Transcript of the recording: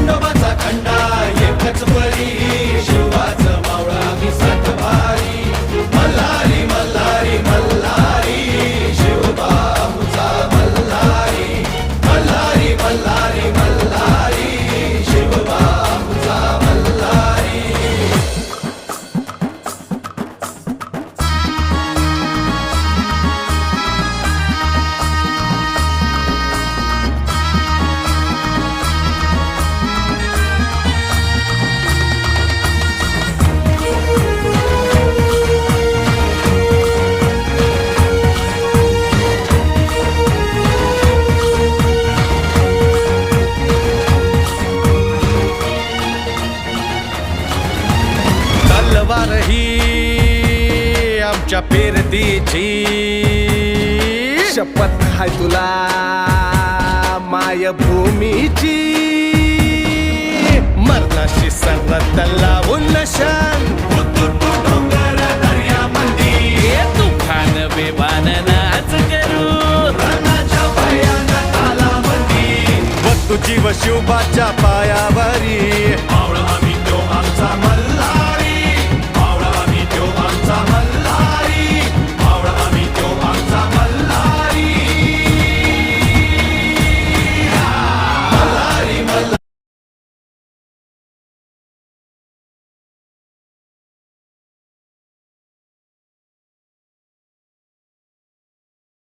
खंडोबाचा खंडा एकच बळी शिवाचं मावळा मी सात भारी मल्हारी मल्हारी मल्हारी शिवबाऊचा मल्हारी मल्हारी मल्हारी मल्हारी शिवबाऊचा मल्हारी. तलवार ही आमच्या पेरतीची शपथ हाय तुला मायभूमीची मरणाशी सरत लावून नशान डोंगर दर्यामंदी तुफान बेभान नाच करू रणाच्या भयानक तालामंदी व तुझी व शिवबाच्या पायावरी मावळा आम्ही तो आमचा मल्हारी